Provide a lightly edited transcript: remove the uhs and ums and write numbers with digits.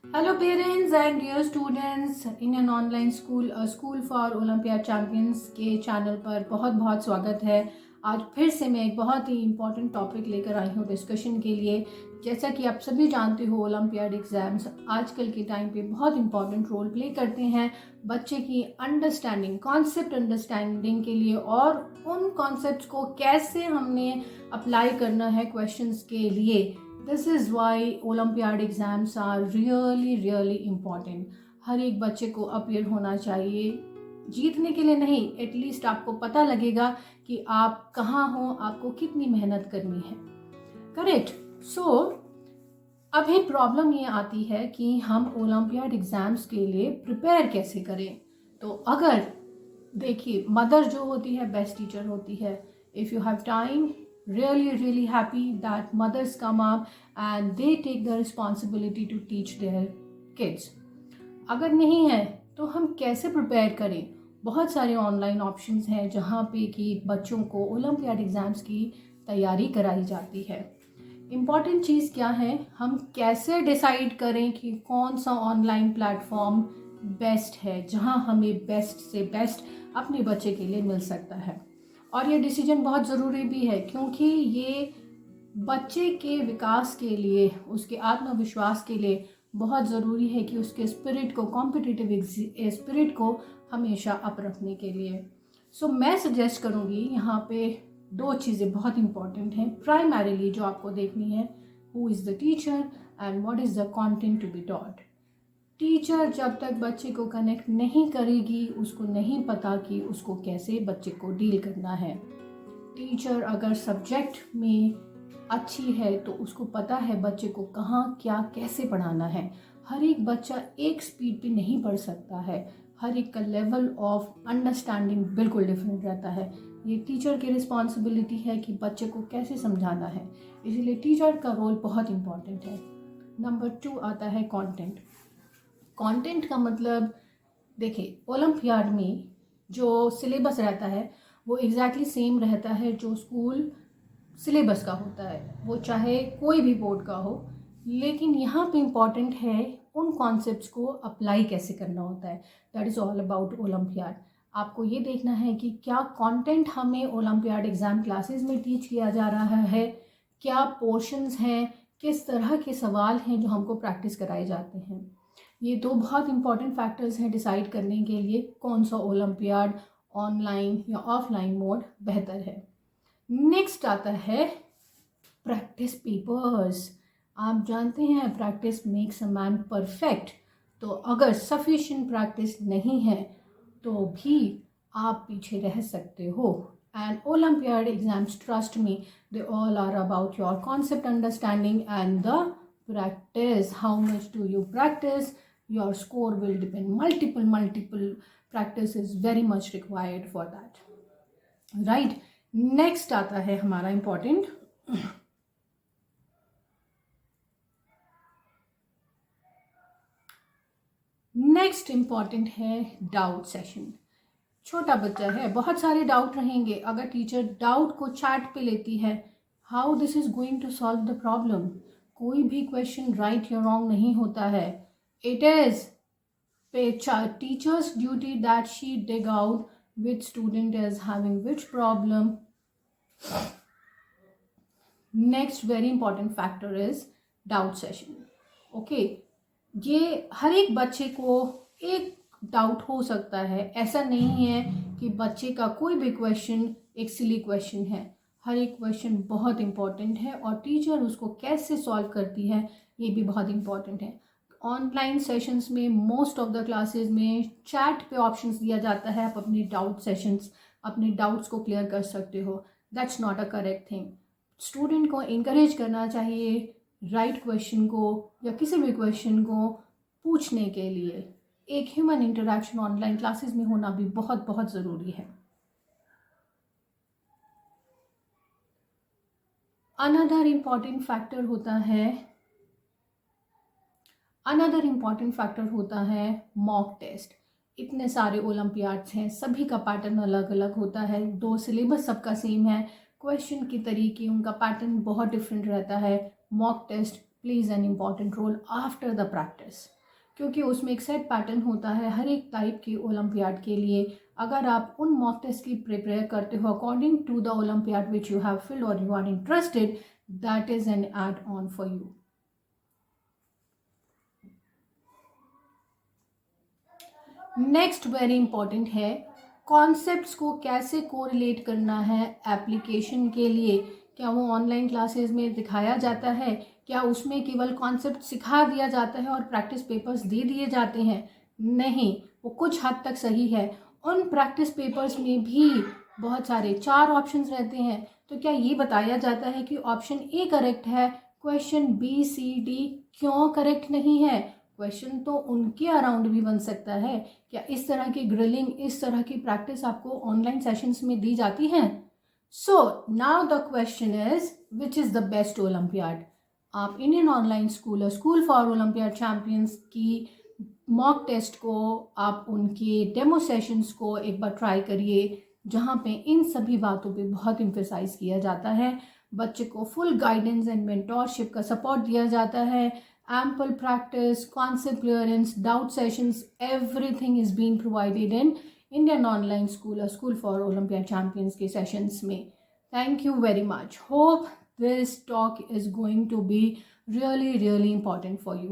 Hello parents and dear students in an online school school for olympiad champions के channel पर बहुत बहुत स्वागत है। आज फिर से मैं एक बहुत ही इम्पॉर्टेंट टॉपिक लेकर आई हूँ डिस्कशन के लिए। जैसा कि आप सभी जानते हो ओलंपियाड एग्ज़ाम्स आजकल के टाइम पे बहुत इम्पॉर्टेंट रोल प्ले करते हैं बच्चे की अंडरस्टैंडिंग, कॉन्सेप्ट अंडरस्टैंडिंग के लिए, और उन कॉन्सेप्ट्स को कैसे हमने अप्लाई करना है क्वेश्चंस के लिए। This is why olympiad exams are really important. हर एक बच्चे को अपियर होना चाहिए, जीतने के लिए नहीं, एटलीस्ट आपको पता लगेगा कि आप कहाँ हो, आपको कितनी मेहनत करनी है। करेक्ट। सो अभी प्रॉब्लम ये आती है कि हम ओलंपियाड एग्ज़ाम्स के लिए प्रिपेयर कैसे करें। तो अगर देखिए, मदर जो होती है बेस्ट टीचर होती है। If you have time, really happy that mothers come up and they take the responsibility to teach their kids. अगर नहीं है तो हम कैसे प्रिपेयर करें। बहुत सारे ऑनलाइन ऑप्शंस हैं जहाँ पे कि बच्चों को ओलंपियाड एग्ज़ाम्स की तैयारी कराई जाती है। इम्पॉर्टेंट चीज़ क्या है, हम कैसे डिसाइड करें कि कौन सा ऑनलाइन प्लेटफॉर्म बेस्ट है जहाँ हमें बेस्ट से बेस्ट अपने बच्चे के लिए मिल सकता है। और ये डिसीजन बहुत ज़रूरी भी है क्योंकि ये बच्चे के विकास के लिए, उसके आत्मविश्वास के लिए बहुत ज़रूरी है कि उसके स्पिरिट को, कॉम्पिटिटिव स्पिरिट को हमेशा अप रखने के लिए। सो मैं सजेस्ट करूँगी यहाँ पे दो चीज़ें बहुत इंपॉर्टेंट हैं प्राइमरीली जो आपको देखनी है। Who is the teacher and what is the content to be taught. Teacher जब तक बच्चे को कनेक्ट नहीं करेगी, उसको नहीं पता कि उसको कैसे बच्चे को डील करना है। टीचर अगर सब्जेक्ट में अच्छी है तो उसको पता है बच्चे को कहाँ क्या कैसे पढ़ाना है। हर एक बच्चा एक स्पीड पे नहीं पढ़ सकता है, हर एक का लेवल ऑफ अंडरस्टैंडिंग बिल्कुल डिफरेंट रहता है। ये टीचर की रिस्पॉन्सिबिलिटी है कि बच्चे को कैसे समझाना है, इसीलिए टीचर का रोल बहुत इम्पॉर्टेंट है। नंबर 2 आता है कंटेंट। कंटेंट का मतलब देखिए, ओलंपियाड में जो सिलेबस रहता है वो एग्जैक्टली सेम रहता है जो स्कूल सिलेबस का होता है, वो चाहे कोई भी बोर्ड का हो। लेकिन यहाँ पे इम्पॉर्टेंट है उन कॉन्सेप्ट्स को अप्लाई कैसे करना होता है। That is all about olympiad. आपको ये देखना है कि क्या कंटेंट हमें ओलंपियाड एग्ज़ाम क्लासेस में टीच किया जा रहा है, क्या पोर्शंस हैं, किस तरह के सवाल हैं जो हमको प्रैक्टिस कराए जाते हैं। ये दो बहुत इंपॉर्टेंट फैक्टर्स हैं डिसाइड करने के लिए कौन सा ओलंपियाड ऑनलाइन या ऑफलाइन मोड बेहतर है। नेक्स्ट आता है प्रैक्टिस पेपर्स। आप जानते हैं practice makes a man perfect. तो अगर सफिशिएंट प्रैक्टिस नहीं है तो भी आप पीछे रह सकते हो। And olympiad exams, trust me, they all are about your concept understanding and the practice. How much do you practice? Your score will depend. Multiple practice is very much required for that. Right? Next आता है हमारा important next important है doubt session. छोटा बच्चा है, बहुत सारे doubt रहेंगे। अगर टीचर डाउट को चैट पे लेती है, how this is going to solve the problem. कोई भी क्वेश्चन राइट या रॉन्ग नहीं होता है। It is teacher's duty that she dig out which student is having which problem. Next very important factor is doubt session. Okay, ये हर एक बच्चे को एक डाउट हो सकता है। ऐसा नहीं है कि बच्चे का कोई भी क्वेश्चन एक सिली क्वेश्चन है। हर एक क्वेश्चन बहुत इंपॉर्टेंट है और टीचर उसको कैसे सॉल्व करती है ये भी बहुत इंपॉर्टेंट है। ऑनलाइन सेशंस में मोस्ट ऑफ द क्लासेस में चैट पे ऑप्शंस दिया जाता है, आप अपने डाउट सेशंस, अपने डाउट्स को क्लियर कर सकते हो। That's not a correct thing. Student को इनकरेज करना चाहिए राइट क्वेश्चन को या किसी भी क्वेश्चन को पूछने के लिए। एक ह्यूमन इंटरेक्शन ऑनलाइन क्लासेस में होना भी बहुत बहुत ज़रूरी है। अनदर इम्पॉर्टेंट फैक्टर होता है मॉक टेस्ट। इतने सारे ओलंपियाड्स हैं, सभी का पैटर्न अलग अलग होता है। दो सिलेबस सबका सेम है, क्वेश्चन के तरीके, उनका पैटर्न बहुत डिफरेंट रहता है। Mock test plays an important role after the practice, क्योंकि उसमें एक सेट पैटर्न होता है हर एक टाइप की ओलंपियाड के लिए। अगर आप उन मॉक टेस्ट की प्रिपेयर करते हो according to the olympiad which you have filled और you are interested, that is an add on for you. Next very important है, कॉन्सेप्ट्स को कैसे कोरिलेट करना है एप्लीकेशन के लिए। क्या वो ऑनलाइन क्लासेस में दिखाया जाता है? क्या उसमें केवल कॉन्सेप्ट सिखा दिया जाता है और प्रैक्टिस पेपर्स दे दिए जाते हैं? नहीं, वो कुछ हद तक सही है। उन प्रैक्टिस पेपर्स में भी बहुत सारे 4 ऑप्शंस रहते हैं। तो क्या ये बताया जाता है कि ऑप्शन ए करेक्ट है, क्वेश्चन बी सी डी क्यों करेक्ट नहीं है? क्वेश्चन तो उनके अराउंड भी बन सकता है। क्या इस तरह की ग्रिलिंग, इस तरह की प्रैक्टिस आपको ऑनलाइन सेशंस में दी जाती है? So now the question is which is the best olympiad? आप इंडियन ऑनलाइन स्कूल और स्कूल फॉर ओलंपियाड चैंपियंस की मॉक टेस्ट को, आप उनके डेमो सेशंस को एक बार ट्राई करिए, जहाँ पे इन सभी बातों पे बहुत इम्फेसाइज किया जाता है। बच्चे को फुल गाइडेंस एंड मेंटोरशिप का सपोर्ट दिया जाता है। ample practice, concept clearance, doubt sessions, everything is being provided in Indian Online School or School for Olympiad Champions के sessions में. Thank you very much. Hope this talk is going to be really important for you.